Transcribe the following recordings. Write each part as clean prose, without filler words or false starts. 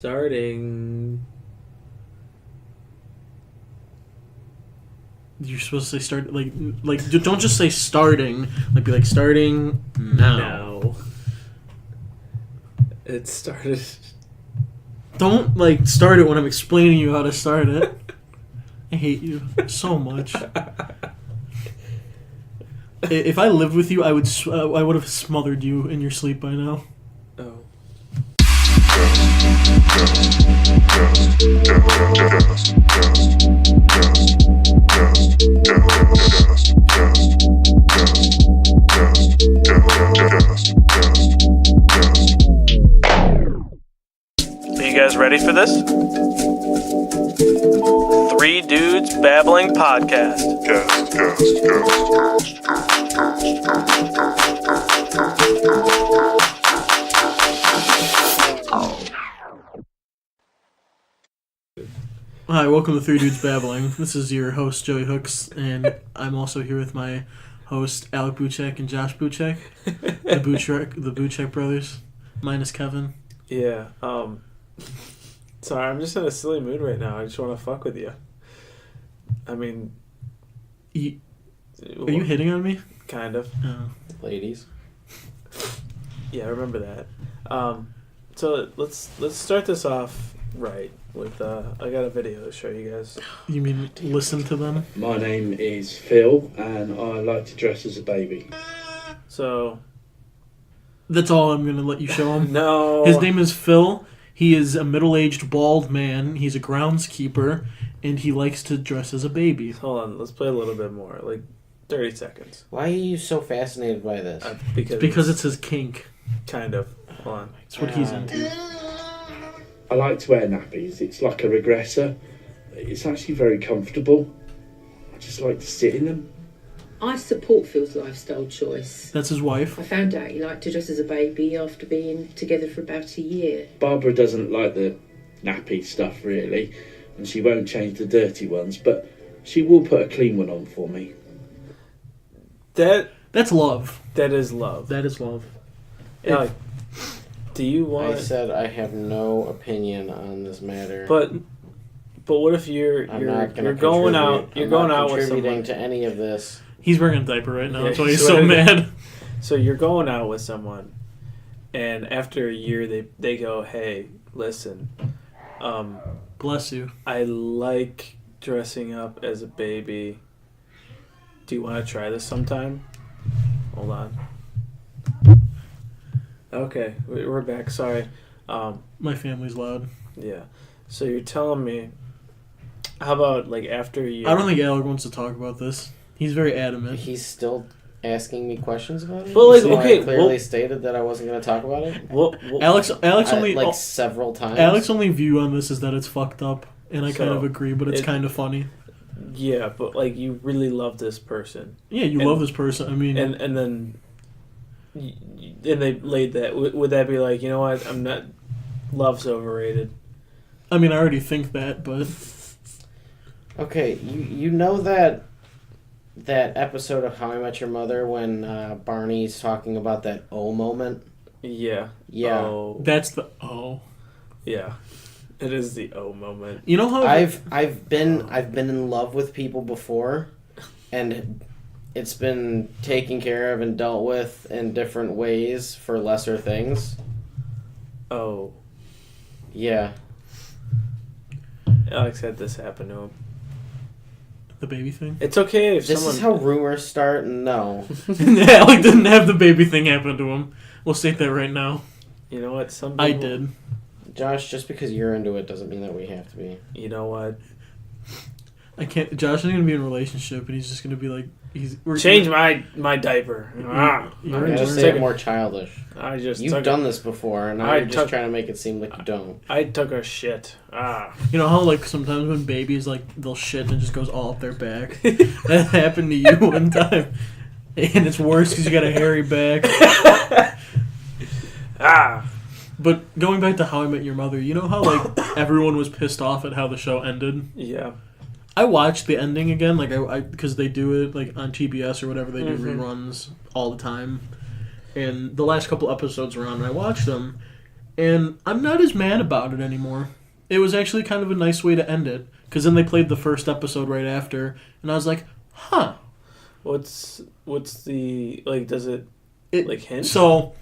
Starting. You're supposed to say start like don't just say starting. Like be like starting now. No. It started. Don't like start it when I'm explaining you how to start it. I hate you so much. If I lived with you, I would have smothered you in your sleep by now. Oh. Are you guys ready for this? Three Dudes Babbling Podcast. Hi, welcome to Three Dudes Babbling. This is your host, Joey Hooks, and I'm also here with my host, Alec Buchek and Josh Buchek, the Buchek brothers, minus Kevin. Yeah. Sorry, I'm just in a silly mood right now. I just want to fuck with you. I mean... Are you hitting on me? Kind of. Oh. Ladies. Yeah, I remember that. So let's start this off right with I got a video to show you guys. You mean listen to them? My name is Phil, and I like to dress as a baby. So... That's all I'm going to let you show him. No. His name is Phil. He is a middle-aged bald man. He's a groundskeeper, and he likes to dress as a baby. Hold on, let's play a little bit more. Like 30 seconds. Why are you so fascinated by this? Because It's his kink. kind of. Hold on. It's what he's into. I like to wear nappies. It's like a regressor. It's actually very comfortable. I just like to sit in them. I support Phil's lifestyle choice. That's his wife. I found out he liked to dress as a baby after being together for about a year. Barbara doesn't like the nappy stuff, really, and she won't change the dirty ones, but she will put a clean one on for me. That's love. That is love. That is love. Alec, do you want... I said I have no opinion on this matter. But what if you're going out with contributing someone to any of this. He's wearing a diaper right now. Yeah, That's why he's so mad. So you're going out with someone, and after a year they go, hey, listen, Bless you. I like dressing up as a baby. Do you want to try this sometime? Hold on. Okay, we're back. Sorry. My family's loud. Yeah. So you're telling me, how about like after a year? I don't think Alec wants to talk about this. He's very adamant. He's still asking me questions about it? Well, like, So okay, I clearly stated that I wasn't going to talk about it? Well, Alex only like several times. Alex only view on this is that it's fucked up, and I kind So, of agree, but it's kind of funny. yeah, but like you really love this person. Yeah, you love this person. I mean, And then they laid that. Would that be like, you know what? I'm not. Love's overrated. I already think that, but Okay, you know that episode of How I Met Your Mother when Barney's talking about that O moment? Yeah. Yeah. Oh. that's the oh. Yeah. It is the O moment. You know how I've been in love with people before, and it's been taken care of and dealt with in different ways for lesser things. Oh. Yeah. Alex had this happen to him. the baby thing. It's okay if This someone... is how rumors start. No. Alec didn't have the baby thing happen to him. We'll state that right now. You know what? Some people... I did. Josh, just because you're into it doesn't mean that we have to be. You know what? I can't. Josh is gonna be in a relationship, and he's just gonna be like, Change my diaper. You're I in just a- say it more childish. You've done this before, and you're just trying to make it seem like you don't. I took a shit. You know how like sometimes when babies like they'll shit and it just goes all up their back. That happened to you one time, and it's worse because you got a hairy back. But going back to How I Met Your Mother, you know how like everyone was pissed off at how the show ended? Yeah. I watched the ending again, like I because they do it like on TBS or whatever. They do reruns all the time, and the last couple episodes were on, and I watched them, And I'm not as mad about it anymore. It was actually kind of a nice way to end it. Because then they played the first episode right after. And I was like, huh. What's the, like, does it like, hint? So,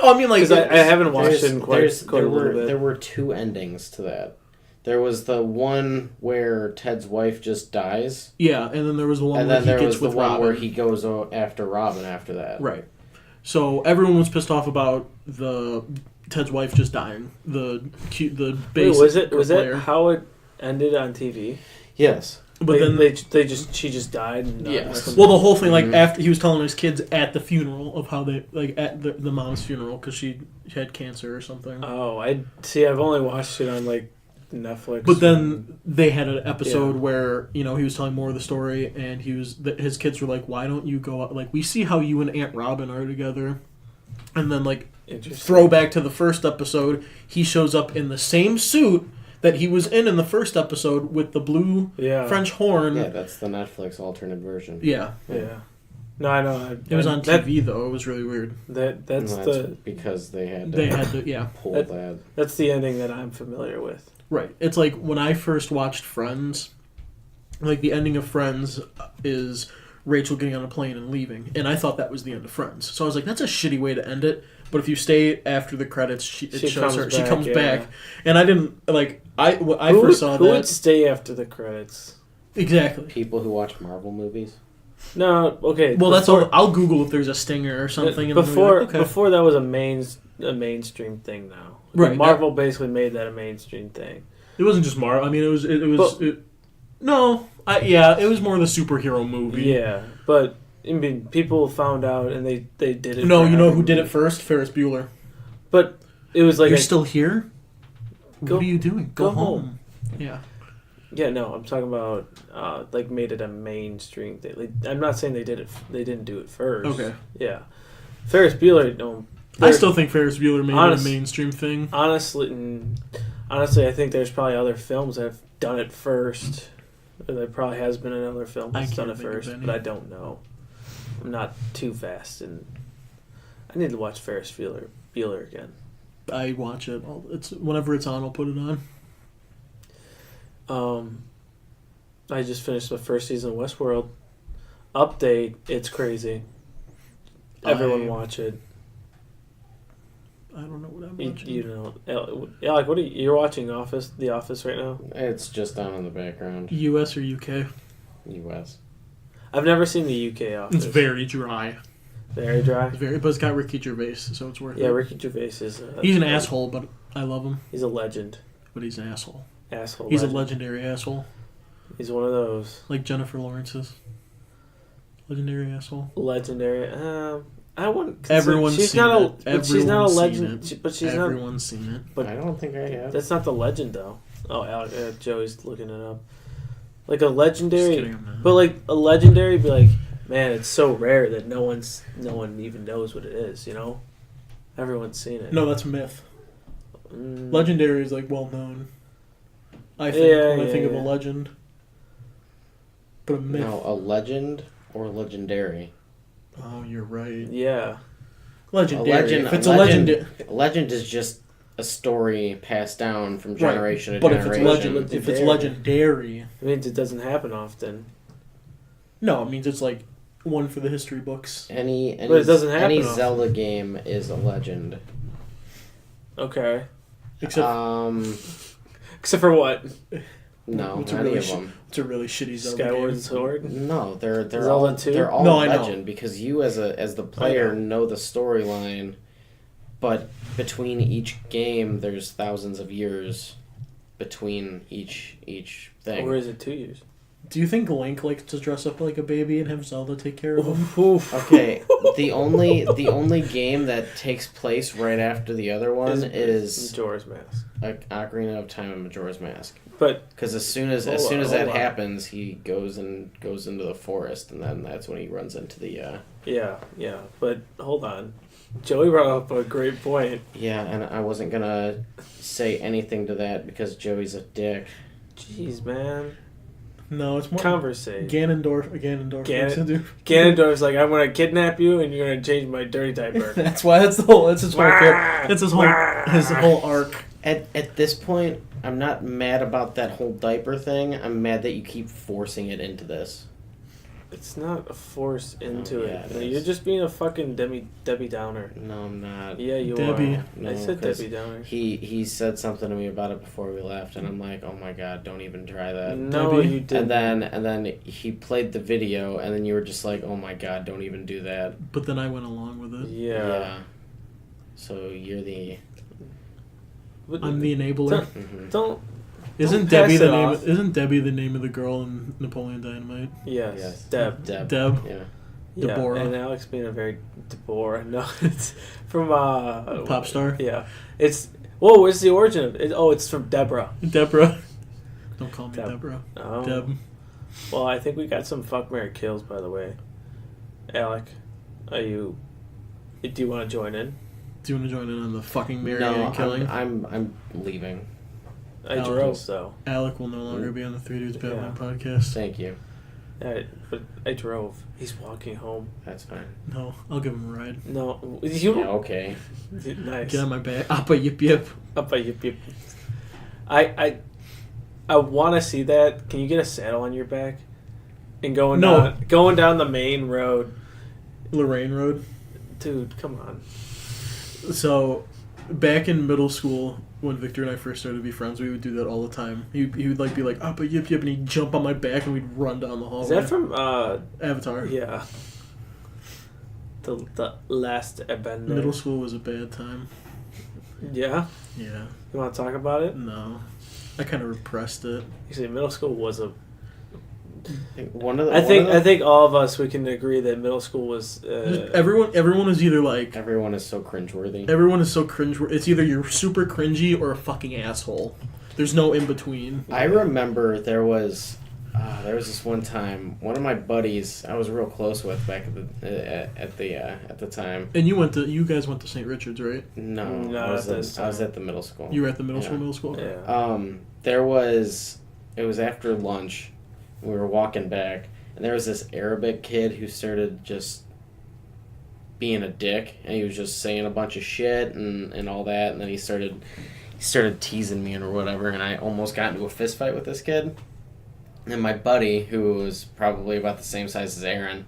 I mean, like... Because I haven't watched it in quite a little bit. There were two endings to that. There was the one where Ted's wife just dies. Yeah, and then there was the one and where then there he gets was the with one Robin. where he goes after Robin after that. Right. So everyone was pissed off about Ted's wife just dying. The basic was player. that how it ended on TV? Yes. But then she just died. And yes. Well, the whole thing, like after he was telling his kids at the funeral of how they at the mom's funeral because she had cancer or something. Oh, I've only watched it on like Netflix. But then they had an episode where he was telling more of the story, and his kids were like, "Why don't you go out? Like, we see how you and Aunt Robin are together," and then like throwback to the first episode, he shows up in the same suit that he was in the first episode with the blue French horn. Yeah, that's the Netflix alternate version. Yeah. No, I know. It was on TV though. It was really weird. That's because they had to pull that. That's the ending that I'm familiar with. Right. It's like when I first watched Friends, like the ending of Friends is Rachel getting on a plane and leaving, and I thought that was the end of Friends. So I was like, that's a shitty way to end it. But if you stay after the credits, she comes back, and I didn't like. I first saw that. Who would stay after the credits? Exactly. People who watch Marvel movies. No, okay. Well, that's all. I'll Google if there's a stinger or something. Before that was a mainstream thing. Now, right? Marvel basically made that a mainstream thing. It wasn't just Marvel. I mean, it was. It was more the superhero movie. Yeah, but I mean, people found out and they did it. No, you know who did it first? Ferris Bueller. But it was like you're still here. What are you doing? Go home. Yeah. Yeah, no, I'm talking about like made it a mainstream thing. Like, I'm not saying they didn't do it first. Okay. Yeah, Ferris Bueller. No, I still think Ferris Bueller made it a mainstream thing. Honestly, I think there's probably other films that have done it first. There probably has been another film that's done it first, but I don't know. I'm not too fast, and I need to watch Ferris Bueller again. I watch it. It's whenever it's on, I'll put it on. I just finished the first season of Westworld. Update, it's crazy. Everyone watch it. I don't know what I'm watching. You know, Alec, what are you're watching The Office right now? It's just on in the background. US or UK? US. I've never seen the UK Office. It's very dry. Very dry? But it's got Ricky Gervais, so it's worth it. Yeah, Ricky Gervais is... he's an asshole, but I love him. He's a legend. But he's an asshole. He's a legendary asshole. He's one of those. Like Jennifer Lawrence's. Legendary asshole. Legendary. I wouldn't. Everyone's she's seen not it. She's not a legend. But she's Everyone's seen it. But I don't think I have. That's not the legend, though. Oh, Alec, Joey's looking it up. Like a legendary. Just kidding, but like a legendary, be like, man, it's so rare that no one even knows what it is. You know, everyone's seen it. No, that's myth. Legendary is like well known. I think when I think of a legend. But a myth. No, a legend or legendary. Oh, you're right. Yeah. Legendary. A legend is just a story passed down from generation to generation. But if it's legendary, it means it doesn't happen often. No, it means it's like one for the history books. But it doesn't happen any often. Zelda game is a legend. Okay. Except for what? No, What's any of them. It's a really shitty Zelda Skyward game. Sword? No, they're Zelda all 2? they're all No, I know. legend because you as the player know the storyline, but between each game there's thousands of years between each thing. Or is it 2 years? Do you think Link likes to dress up like a baby and have Zelda take care of him? Okay, the only game that takes place right after the other one is Majora's Mask. Ocarina of Time and Majora's Mask. But because as soon as that happens, he goes into the forest, and then that's when he runs into the. Yeah. But hold on, Joey brought up a great point. Yeah, and I wasn't gonna say anything to that because Joey's a dick. Jeez, man. No, it's more conversate. Ganondorf. Ganondorf's like, I'm gonna kidnap you and you're gonna change my dirty diaper. That's why. That's his whole character. That's his whole arc. At this point, I'm not mad about that whole diaper thing. I'm mad that you keep forcing it into this. It's not a force into it. It You're just being a fucking Debbie Downer. No, I'm not. Yeah, you Debbie. are. No, I said Debbie Downer. He said something to me about it before we left, and I'm like, oh my god, don't even try that. No, Debbie. you didn't. And then he played the video, and then you were just like, oh my god, don't even do that. But then I went along with it. Yeah. So you're the... I'm the enabler. Don't Isn't Debbie the name? Isn't Debbie the name of the girl in Napoleon Dynamite? Yes. Deb. Deb. Yeah. Deborah. And Alex being a very Deborah. No, it's from Pop star. Yeah, it's what's the origin of it? Oh, it's from Deborah. Deborah. Don't call me Deborah. Oh. Deb. Well, I think we got some fuck, marry, kills, by the way. Alec, do you want to join in? Do you want to join in on the fucking marrying and killing? I'm leaving. I drove, though. Alec will no longer be on the Three Dudes Babbling podcast. Thank you. But I drove. He's walking home. That's fine. No, I'll give him a ride. No, you. Yeah, okay. Nice. Get on my back. Appa yip yip. Appa yip yip. I want to see that. Can you get a saddle on your back and going down the main road, Lorraine Road? Dude, come on. So, back in middle school, when Victor and I first started to be friends, we would do that all the time. He would be like, Appa yip yip, and he'd jump on my back and we'd run down the hallway. Is that from Avatar? Yeah. The last Airbender. Middle school was a bad time. Yeah? Yeah. You want to talk about it? No. I kind of repressed it. You see, middle school was a... I think all of us, we can agree that middle school was... Everyone is either like... Everyone is so cringeworthy. Everyone is so cringeworthy. It's either you're super cringy or a fucking asshole. There's no in between. I remember there was this one time, one of my buddies I was real close with back at the time. And you guys went to St. Richard's, right? No, I was at the middle school. You were at the middle school? Yeah. It was after lunch. We were walking back, and there was this Arabic kid who started just being a dick, and he was just saying a bunch of shit and all that, and then he started teasing me or whatever, and I almost got into a fist fight with this kid. And my buddy, who was probably about the same size as Aaron,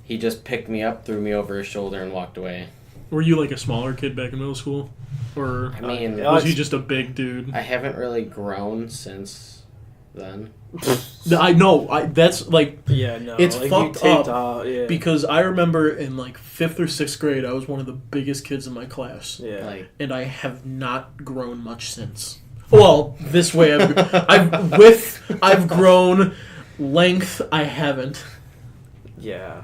he just picked me up, threw me over his shoulder, and walked away. Were you like a smaller kid back in middle school? Or I mean, was he just a big dude? I haven't really grown since then. I know. That's like... Yeah, no. It's like fucked up yeah. because I remember in like 5th or 6th grade, I was one of the biggest kids in my class. Yeah. And I have not grown much since. Well, this way I've grown. Length, I haven't. Yeah.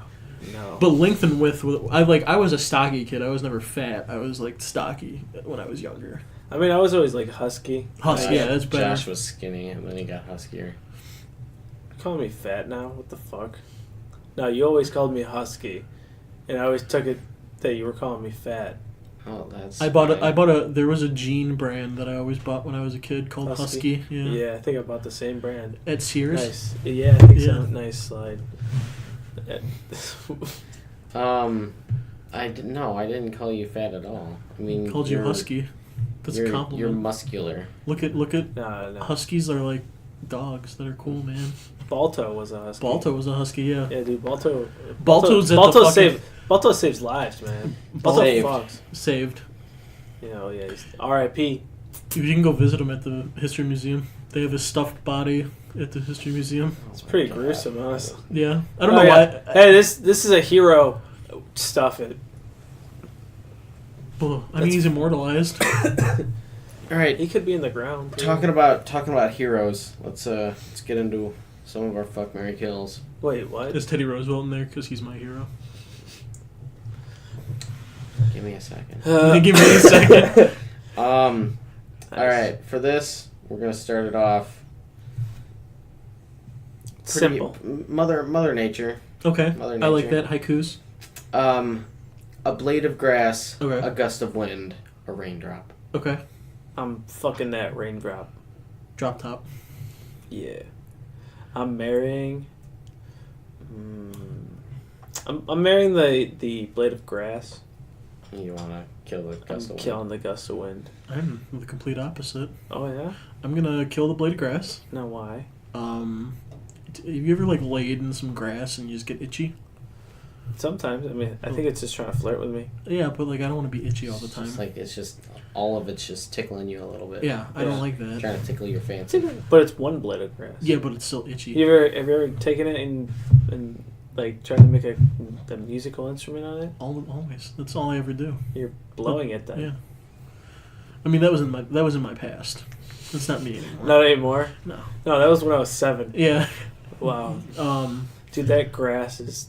No. But length and width, I was a stocky kid. I was never fat. I was like stocky when I was younger. I mean, I was always like husky. Yeah, that's better. Josh was skinny, and then he got huskier. You calling me fat now? What the fuck? No, you always called me husky, and I always took it that you were calling me fat. Oh, that's. There was a jean brand that I always bought when I was a kid called Husky. Yeah, I think I bought the same brand. At Sears. Nice. Yeah, I think so. Nice slide. I didn't call you fat at all. I mean, called you husky. That's a compliment. You're muscular. Look at No. Huskies are like dogs that are cool, man. Balto was a husky. Balto was a husky, yeah. Yeah, dude, Balto saves lives, man. Balto saved. You know, yeah. R.I.P. You can go visit him at the History Museum. They have his stuffed body at the History Museum. It's pretty gruesome, honestly. Yeah, I don't know why. Hey, this is a hero. Stuff it. Well, I mean, he's immortalized. All right, he could be in the ground. Talking about heroes. Let's get into some of our fuck, marry, kills. Wait, what? Is Teddy Roosevelt in there? Because he's my hero. Give me a second. Give me a second. All right, for this, we're gonna start it off. Simple. Mother Nature. Okay. Mother Nature. I like that. Haikus. A blade of grass. Okay. A gust of wind. A raindrop. Okay. I'm fucking that raindrop. Drop top. Yeah. I'm marrying. I'm marrying the blade of grass. You want to kill the gust of wind? Killing the gust of wind. I'm the complete opposite. Oh yeah. I'm gonna kill the blade of grass. No, why? Have you ever laid in some grass and you just get itchy? Sometimes. I mean, I think it's just trying to flirt with me. Yeah, but I don't want to be itchy all the time. It's just all of it's just tickling you a little bit. Yeah, I don't like that. Trying to tickle your fancy. But it's one blade of grass. Yeah, but it's still itchy. Have you ever taken it and tried to make a musical instrument on it? Always. That's all I ever do. You're blowing it then. Yeah. I mean, that was in my past. It's not me anymore. Not anymore? No. No, that was when I was 7. Yeah. Wow. Dude, that grass is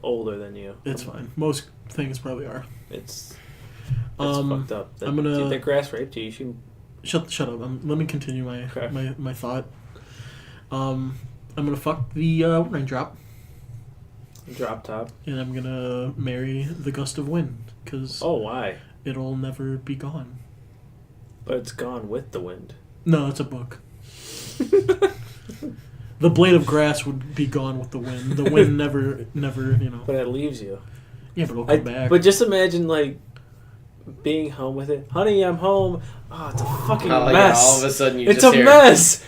older than you. It's fine. Most things probably are. It's fucked up. Dude, that grass raped you. You should... Shut up. Let me continue my thought. I'm gonna fuck the raindrop. Drop top. And I'm gonna marry the gust of wind because why? It'll never be gone. But it's gone with the wind. No, it's a book. The blade of grass would be gone with the wind. The wind never, But it leaves you. Yeah, but it'll come back. But just imagine, being home with it. Honey, I'm home. Oh, it's a fucking mess. Yeah, all of a sudden it's a mess.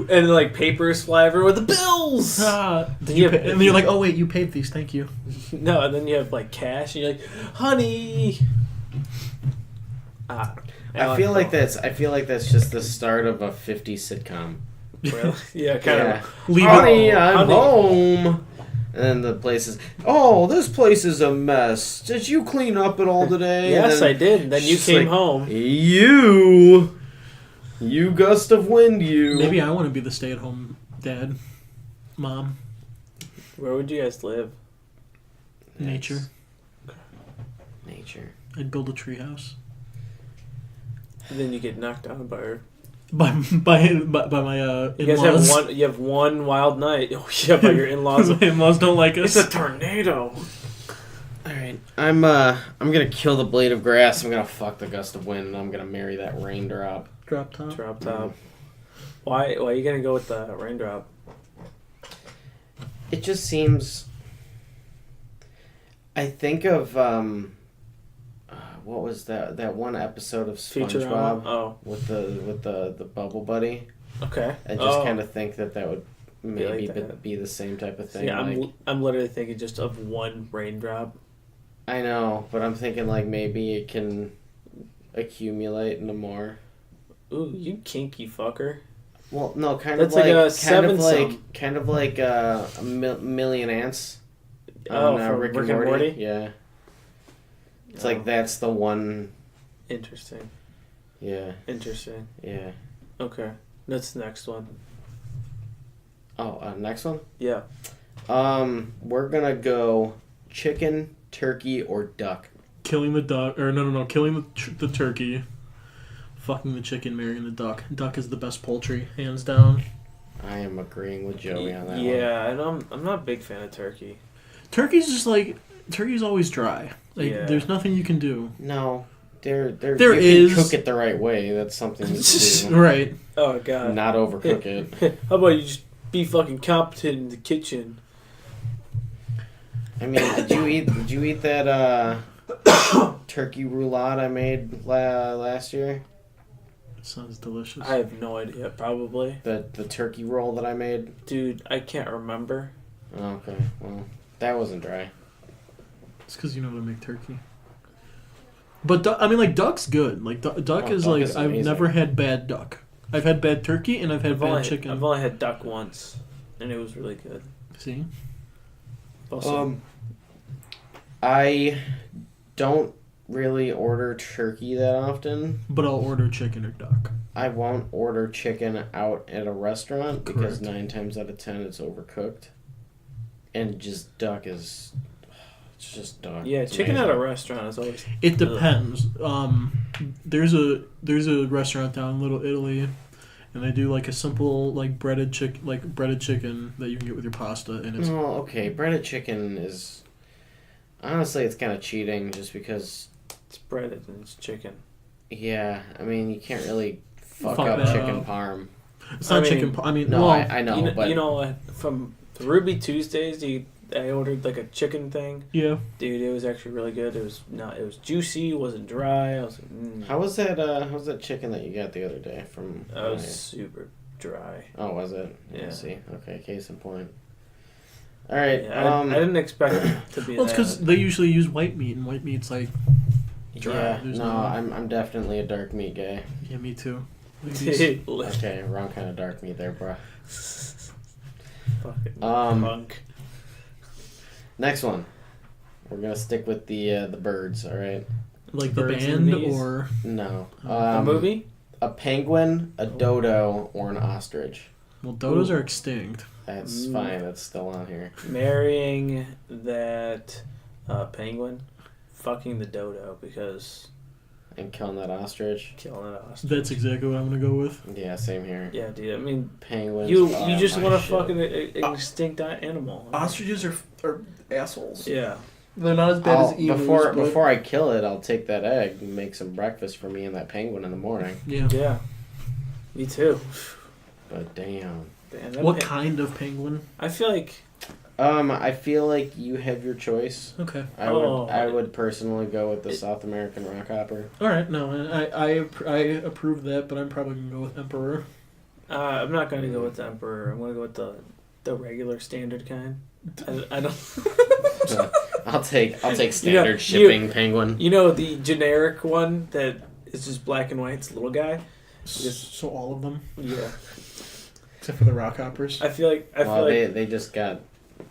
And, papers fly everywhere with the bills. And you're like, oh, wait, you paid these. Thank you. No, and then you have, cash, and you're like, honey. I feel like that's just the start of a 50s sitcom. Really? Yeah, kind of. Honey, I'm home. And then the place is, this place is a mess. Did you clean up it all today? Yes, I did. And then you came home. You gust of wind, you. Maybe I want to be the stay-at-home dad, mom. Where would you guys live? Nature. I'd build a treehouse. And then you get knocked down by her. By my in-laws. You guys have one wild night. Oh yeah, by your in-laws. My in-laws don't like us. It's a tornado. All right, I'm gonna kill the blade of grass. I'm gonna fuck the gust of wind, and I'm gonna marry that raindrop. Drop top. Mm. Why are you gonna go with the raindrop? It just seems. I think of what was that one episode of SpongeBob? Oh. With the bubble buddy. Okay. I just kind of think that would maybe be the same type of thing. Yeah, I'm literally thinking just of one raindrop. I know, but I'm thinking maybe it can accumulate into more. Ooh, you kinky fucker. Well, no, kind That's of like a million ants. From Rick and and Morty? Yeah. It's that's the one. Interesting. Yeah. Interesting. Yeah. Okay. That's the next one. Oh, next one? Yeah. We're gonna go chicken, turkey, or duck. Killing the duck, or no, killing the turkey. Fucking the chicken, marrying the duck. Duck is the best poultry, hands down. I am agreeing with Joey on that one. Yeah, and I'm not a big fan of turkey. Turkey's just turkey's always dry. There's nothing you can do. No, there you can cook it the right way. That's something you can do. Right. Oh god. Not overcook it. How about you just be fucking competent in the kitchen? I mean, did you eat that turkey roulade I made last year? Sounds delicious. I have no idea. Probably. The turkey roll that I made? Dude, I can't remember. Okay, well, that wasn't dry. It's because you know how to make turkey. But, duck's good. Duck is I've never had bad duck. I've had bad turkey, and I've had bad chicken. I've only had duck once, and it was really good. See? Also, I don't really order turkey that often. But I'll order chicken or duck. I won't order chicken out at a restaurant because Correct. 9 times out of 10 it's overcooked. And just duck is... It's just duck. yeah, it's chicken amazing. at a restaurant is always... It depends. There's a restaurant down in Little Italy, and they do a simple breaded chicken that you can get with your pasta, and it's... Oh, okay. Breaded chicken is... Honestly, it's kind of cheating just because... It's breaded and it's chicken. Yeah, I mean, you can't really fuck Fuck up that chicken up. parm. It's not chicken. I mean, no, well, I know, but you know, from the Ruby Tuesdays, I ordered like a chicken thing. Yeah, dude, it was actually really good. It was juicy, it wasn't dry. I was like, How was that chicken that you got the other day from? It was super dry. Oh, was it? Yeah. Let's see. Okay, case in point. All right. Yeah, I didn't expect it to be. well, it's because they usually use white meat, and white meat's like dry. Yeah, There's no, I'm definitely a dark meat guy. Yeah, me too. Okay, wrong kind of dark meat there, bro. Fucking punk. Next one. We're gonna stick with the birds. All right. Like the Birds band, and bees? or No. A movie? A penguin, a dodo, or an ostrich. well, dodos are extinct. That's fine. That's still on here. Marrying that penguin, fucking the dodo because And killing that ostrich. killing an ostrich. That's exactly what I'm gonna go with. Yeah, same here. Yeah, dude. I mean, Penguins. you are just my want to shit. fucking an extinct animal. Ostriches are assholes. Yeah. They're not as bad as emus. Before I kill it, I'll take that egg and make some breakfast for me and that penguin in the morning. Yeah. Yeah. Me too. But damn. Man, that What kind of penguin? I feel like I feel like you have your choice. Okay. I would personally go with the South American rockhopper. All right. No, I approve that, but I'm probably gonna go with emperor. I'm not going to go with the emperor. I'm going to go with the regular standard kind. I don't. I'll take standard shipping penguin. You know the generic one that is just black and white. It's a little guy. So all of them, Yeah. except for the rockhoppers. I feel like they just got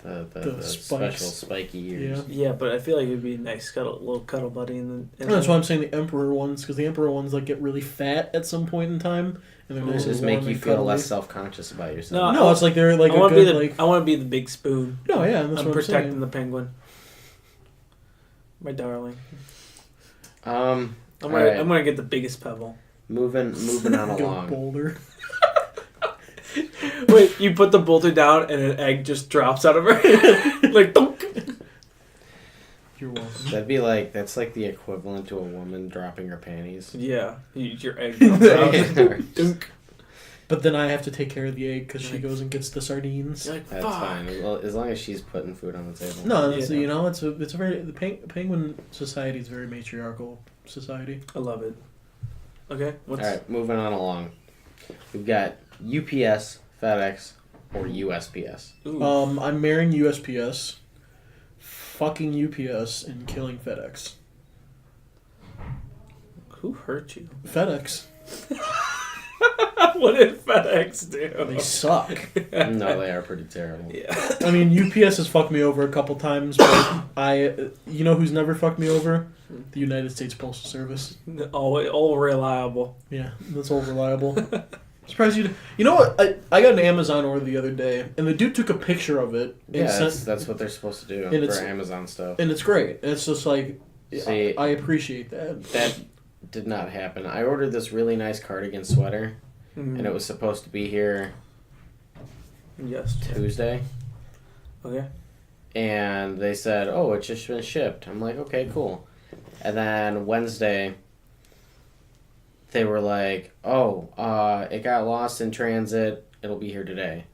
the special spiky ears. Yeah. Yeah, but I feel like it'd be a nice little cuddle buddy in the. That's why I'm saying the emperor ones, because the emperor ones like get really fat at some point in time, and they're nice Just and make warm you and feel cuddly. less self-conscious about yourself. No, it's like they're like I a want to good be the like. I want to be the big spoon. No, yeah, that's I'm what protecting I'm saying. the penguin. My darling. All I'm right. gonna get the biggest pebble. Moving on Go along. boulder. Wait, you put the boulder down and an egg just drops out of her, like dunk. You're welcome. That's like the equivalent to a woman dropping her panties. Yeah, your egg drops out. Dunk. But then I have to take care of the egg because she goes and gets the sardines. You're like, That's fuck. fine. Well, as long as she's putting food on the table. No, it's, Yeah. it's a very the penguin society is a very matriarchal society. I love it. Okay, what's All right, moving on along. We've got UPS, FedEx, or USPS. Ooh. I'm marrying USPS, fucking UPS, and killing FedEx. Who hurt you? FedEx. What did FedEx do? They suck. No, they are pretty terrible. Yeah. I mean, UPS has fucked me over a couple times, but you know who's never fucked me over? The United States Postal Service. All reliable. Yeah, that's all reliable. Surprised you. You know what? I got an Amazon order the other day, and the dude took a picture of it. And Yeah, that's what they're supposed to do And for Amazon stuff. and it's great. It's just like, See, I appreciate that. That did not happen. I ordered this really nice cardigan sweater, and it was supposed to be here Yes. Tuesday. Okay. And they said, "Oh, it's just been shipped." I'm like, "Okay, cool." And then Wednesday, they were like, "Oh, it got lost in transit. It'll be here today."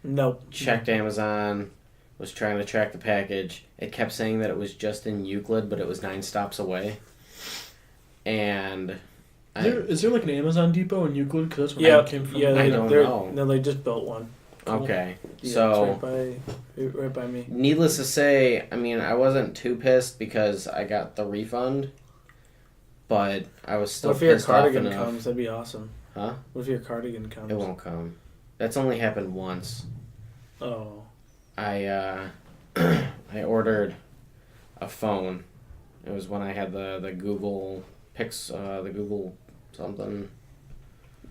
Nope. Checked Amazon, was trying to track the package. It kept saying that it was just in Euclid, but it was 9 stops away. And Is there like an Amazon depot in Euclid? Because that's where Yeah. mine came from. Yeah. I don't know. No, they just built one. okay, Yeah, so it's right by me. needless to say, I mean, I wasn't too pissed because I got the refund, but I was still What if your pissed off cardigan enough. comes? That'd be awesome. Huh? What if your cardigan comes? It won't come. That's only happened once. Oh. I ordered a phone. It was when I had the Google the Google something.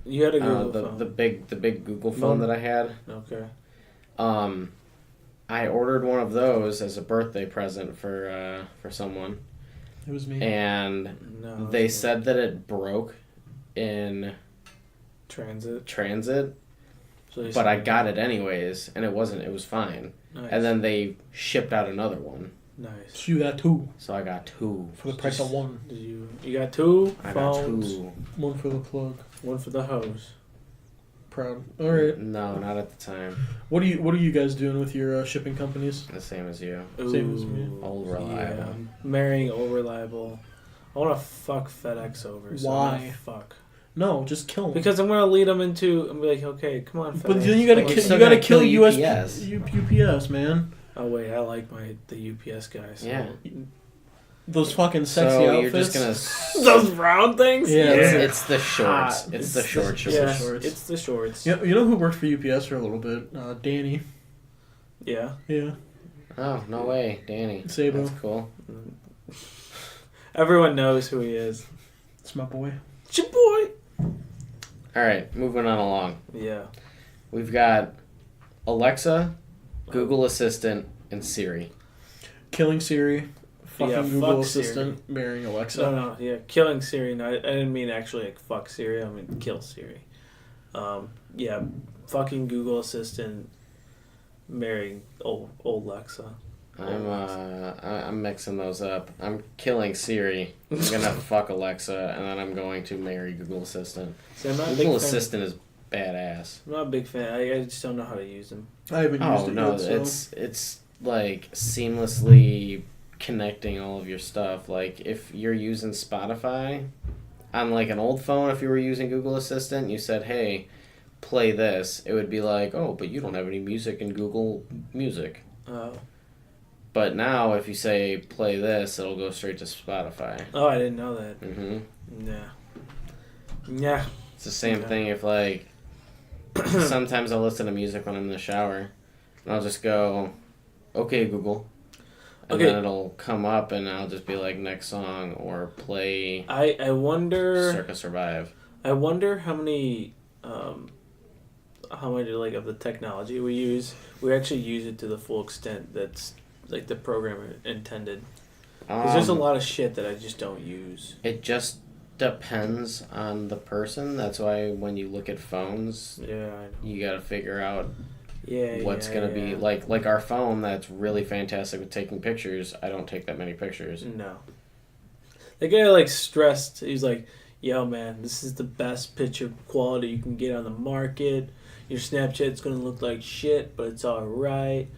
You had a Google the phone. the big Google phone that I had. Okay. I ordered one of those as a birthday present for someone, It was me. and No. they said that it broke in transit. So but I got it anyways, and it was fine. Nice. And then they shipped out another one, Nice. You got two so I got 2. for the price of one. Did you got two I got phones? 2. One for the plug. One for the hose. Proud. All right. No, not at the time. What are you guys doing with your shipping companies? The same as you. Same as me. Old reliable. Yeah. Marrying old reliable. I want to fuck FedEx over. So Why? Fuck. No, just kill them. Because I'm gonna lead them into. I'm like, okay, come on, FedEx. But then you gotta kill UPS. UPS, man. Oh wait, I like the UPS guys. So. Yeah. Those fucking sexy outfits. You're just gonna Those round things. Yeah. It's the shorts. It's the short shorts. Yeah, shorts. it's the shorts. You know who worked for UPS for a little bit? Danny. Yeah. Yeah. Oh no way, Danny. Sabo. That's cool. Everyone knows who he is. It's my boy. It's your boy. All right, moving on along. Yeah. We've got Alexa, Google Assistant, and Siri. Killing Siri. Fucking Google fuck Assistant. Siri. Marrying Alexa. No, yeah. Killing Siri. No, I didn't mean actually like fuck Siri. I mean kill Siri. Yeah. Fucking Google Assistant. Marrying old Alexa. I'm mixing those up. I'm killing Siri. I'm gonna fuck Alexa, and then I'm going to marry Google Assistant. See, I'm not Google Assistant is badass. I'm not a big fan. I just don't know how to use them. I haven't used it no, yet, so. it's like seamlessly connecting all of your stuff. Like if you're using Spotify on like an old phone, if you were using Google Assistant, you said, "Hey, play this," it would be like, "Oh, but you don't have any music in Google Music." Oh. But now, if you say play this, it'll go straight to Spotify. Oh, I didn't know that. Mm-hmm. Yeah. It's the same thing if, like, sometimes I'll listen to music when I'm in the shower. And I'll just go, okay, Google. And then it'll come up and I'll just be like, next song or play I wonder... Circa Survive. I wonder how many... how much, like, of the technology we use, we actually use it to the full extent that's... like the programmer intended. Because there's a lot of shit that I just don't use. It just depends on the person. That's why when you look at phones, you got to figure out what's going to be like our phone that's really fantastic with taking pictures. I don't take that many pictures. No. The guy like stressed. He's like, "Yo, man, this is the best picture quality you can get on the market. Your Snapchat's going to look like shit, but it's all right."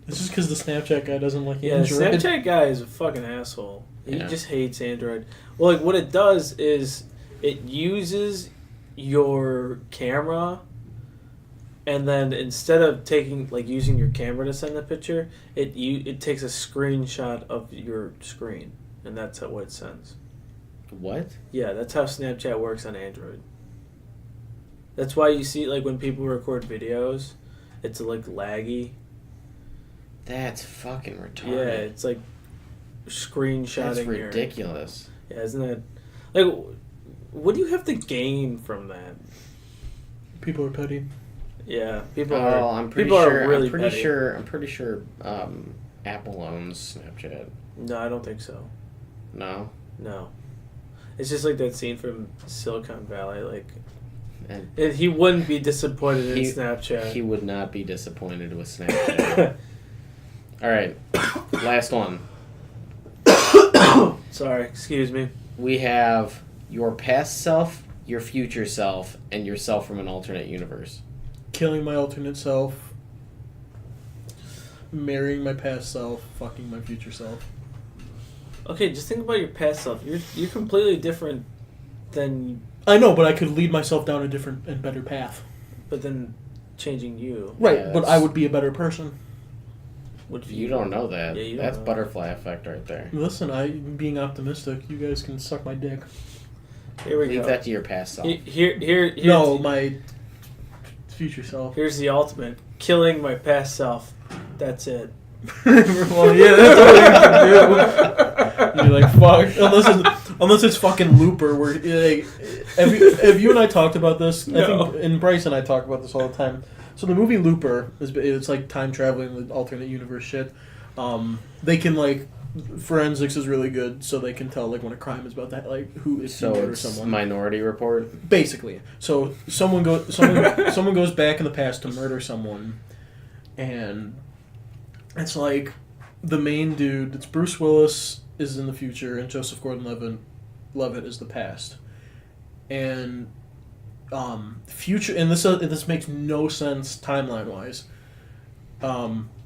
This is because the Snapchat guy doesn't like Android. Yeah, the Snapchat guy is a fucking asshole. He just hates Android. Well, like, what it does is it uses your camera, and then instead of using your camera to send the picture, it takes a screenshot of your screen, and that's what it sends. What? Yeah, that's how Snapchat works on Android. That's why you see, like, when people record videos, it's, like, laggy. That's fucking retarded. Yeah, it's like screenshotting. That's ridiculous. Yeah, isn't that like? What do you have to gain from that? People are petty. Yeah, people are. I'm pretty sure. Apple owns Snapchat. No, I don't think so. No. It's just like that scene from Silicon Valley. Like, he wouldn't be disappointed in Snapchat. He would not be disappointed with Snapchat. All right, last one. Sorry, excuse me. We have your past self, your future self, and yourself from an alternate universe. Killing my alternate self. Marrying my past self. Fucking my future self. Okay, just think about your past self. You're completely different than... I know, but I could lead myself down a different and better path. But then changing you. Right, but I would be a better person. You don't know that. Yeah, That's butterfly effect right there. Listen, I'm being optimistic. You guys can suck my dick. Here we go. Leave that to your past self. No, my future self. Here's the ultimate. Killing my past self. That's it. Well, yeah, that's all you can do. You're like, fuck. Unless it's fucking Looper, where like, have you and I talked about this? No. I think, and Bryce and I talk about this all the time. So the movie Looper it's like time traveling with alternate universe shit. They can like forensics is really good, so they can tell like when a crime is about that, like who is murder someone. Minority Report. Basically, so someone goes back in the past to murder someone, and it's like the main dude. It's Bruce Willis is in the future, and Joseph Gordon-Levitt is the past, and future, and this makes no sense timeline wise.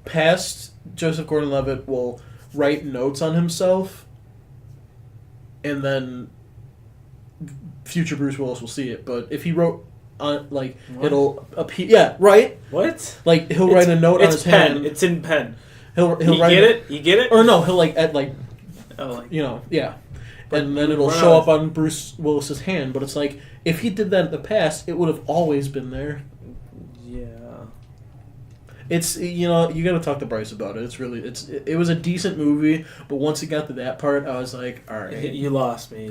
Past Joseph Gordon-Levitt will write notes on himself, and then future Bruce Willis will see it. But if he wrote on what? It'll appear. Yeah, right. What? Like he'll write a note on his hand. It's in pen. He'll write get it. You get it? Or no, he'll yeah. And then it'll show up on Bruce Willis's hand. But it's like if he did that in the past, it would have always been there. Yeah. It's you got to talk to Bryce about it. It was a decent movie, but once it got to that part, I was like, all right, you lost me.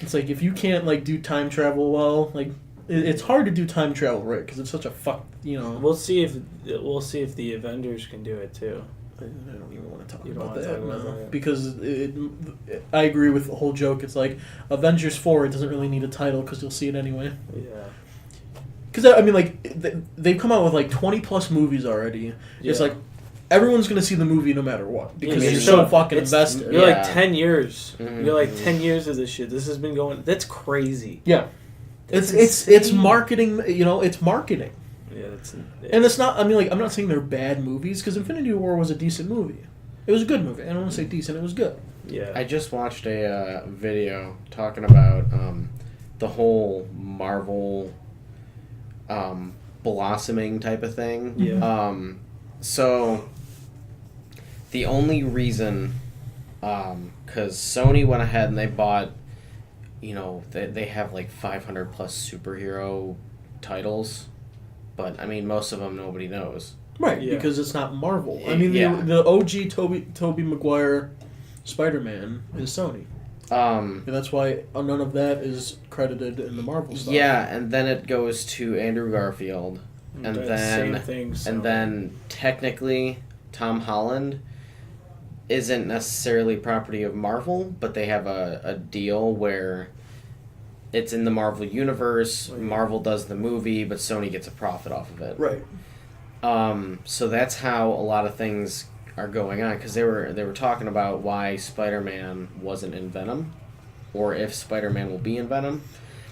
It's like if you can't do time travel well, it's hard to do time travel right because it's such a We'll see if the Avengers can do it too. I don't even want to talk about that now because I agree with the whole joke. It's like Avengers 4. It doesn't really need a title because you'll see it anyway. Yeah. Because they've come out with 20 plus movies already. Yeah. It's like everyone's gonna see the movie no matter what because you're so fucking invested. You're 10 years. Mm-hmm. You're 10 years of this shit. This has been going. That's crazy. Yeah. It's marketing. It's marketing. Yeah, and it's not. I'm not saying they're bad movies because Infinity War was a decent movie. It was a good movie. I don't want to say decent. It was good. Yeah. I just watched a video talking about the whole Marvel blossoming type of thing. Yeah. So the only reason, because Sony went ahead and they bought, they have 500 plus superhero titles. But, most of them nobody knows. Right, because it's not Marvel. The OG Tobey Maguire Spider-Man is Sony. And that's why none of that is credited in the Marvel stuff. Yeah, and then it goes to Andrew Garfield. And then technically Tom Holland isn't necessarily property of Marvel, but they have a deal where it's in the Marvel universe. Marvel does the movie, but Sony gets a profit off of it. Right. So that's how a lot of things are going on because they were talking about why Spider-Man wasn't in Venom, or if Spider-Man will be in Venom.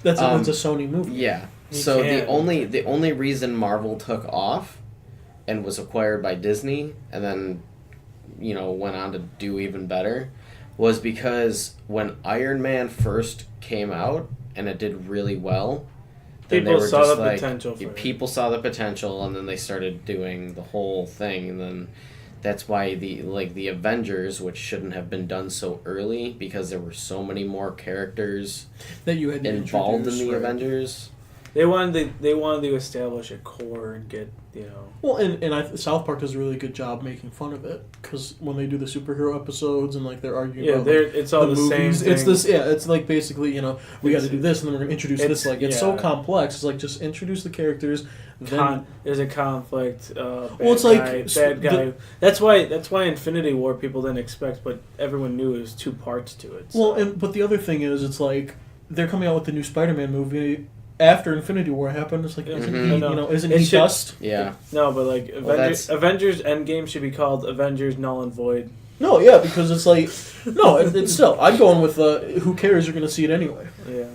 It's a Sony movie. Yeah. So the only reason Marvel took off and was acquired by Disney and then went on to do even better was because when Iron Man first came out and it did really well, people saw the potential for it. People saw the potential, and then they started doing the whole thing, and then that's why the Avengers, which shouldn't have been done so early because there were so many more characters that you had involved in the Avengers. They wanted to establish a core and get Well, and South Park does a really good job making fun of it because when they do the superhero episodes and they're arguing about it's all the movies, same thing. It's this it's basically we got to do this and then we're gonna introduce this it's so complex. It's just introduce the characters. There's a conflict. Bad guy. That's why Infinity War people didn't expect, but everyone knew it was two parts to it. So. Well, but the other thing is, it's they're coming out with the new Spider-Man movie. After Infinity War happened, it's isn't he dust? Yeah. No, but Avengers Endgame should be called Avengers Null and Void. No, yeah, because it's it's still. I'm going with who cares? You're going to see it anyway. Yeah.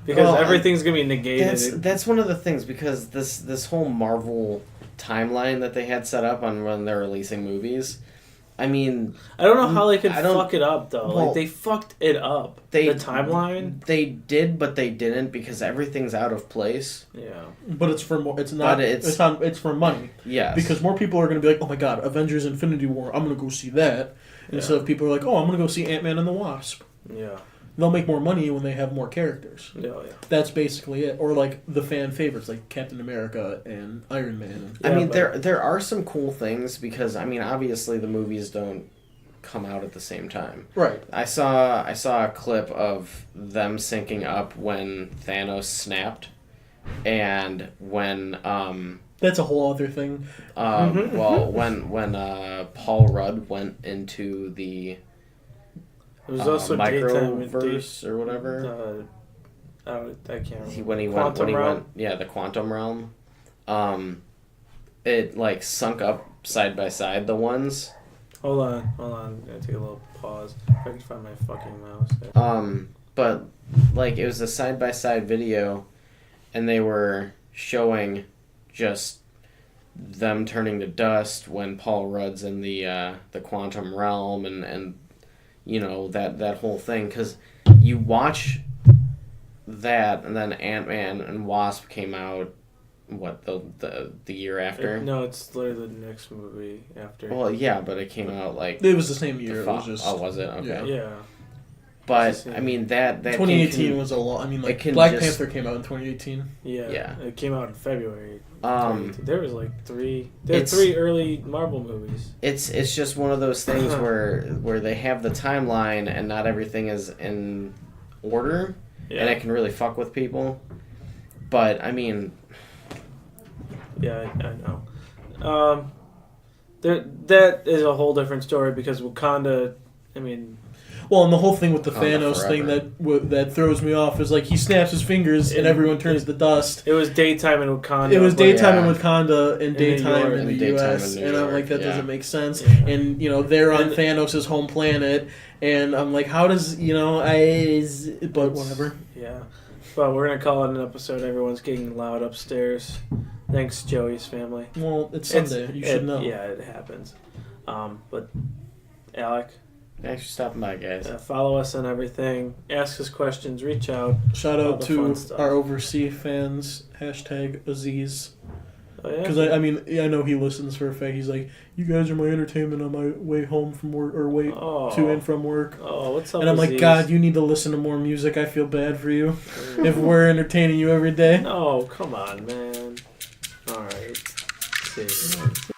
Because everything's going to be negated. That's one of the things, because this whole Marvel timeline that they had set up on when they're releasing movies, I don't know how they could fuck it up, though. Well, they fucked it up. The timeline? They did, but they didn't, because everything's out of place. Yeah. But it's for more. It's not. It's for money. Yes. Because more people are going to be like, oh my god, Avengers Infinity War, I'm going to go see that. Yeah. Instead of people are like, oh, I'm going to go see Ant-Man and the Wasp. Yeah. They'll make more money when they have more characters. Yeah. That's basically it. Or the fan favorites, like Captain America and Iron Man. There are some cool things because obviously the movies don't come out at the same time. Right. I saw a clip of them syncing up when Thanos snapped, and when that's a whole other thing. Well, when Paul Rudd went into the It was also microverse or whatever. I can't remember. When he went, the quantum realm. It sunk up side by side, the ones. Hold on. I'm gonna take a little pause. If I can find my fucking mouse. but like it was a side-by-side video, and they were showing just them turning to dust when Paul Rudd's in the quantum realm, and you know that whole thing, because you watch that, and then Ant-Man and Wasp came out. What, the year after? No, it's literally the next movie after. Well, yeah, but it came out like it was the same year. It was just, oh, was it? Okay. Yeah. But I mean that 2018 was a lot. I mean, like Black Panther came out in 2018. Yeah. It came out in February. There was like three early Marvel movies. It's just one of those things where they have the timeline and not everything is in order, and it can really fuck with people. But I mean, yeah, I know. That is a whole different story because Wakanda. I mean. Well, and the whole thing with the Thanos thing that throws me off is like he snaps his fingers and everyone turns to dust. It was daytime in Wakanda. It was daytime in Wakanda and daytime in the U.S. And I'm like, that doesn't make sense. Yeah. And you know they're on Thanos' home planet, and I'm like, how does but whatever. Yeah, well, we're gonna call it an episode. Everyone's getting loud upstairs. Thanks, Joey's family. Well, it's Sunday. You should know. Yeah, it happens. But Alec. Thanks for stopping by, guys. Follow us on everything. Ask us questions. Reach out. Shout out to our overseas fans. #Aziz. Oh, yeah? Because I mean, I know he listens for a fact. He's like, you guys are my entertainment on my way home from work, or way to and from work. Oh, what's up, and I'm Aziz? like, God, you need to listen to more music. I feel bad for you if we're entertaining you every day. Oh, come on, man. All right. See you.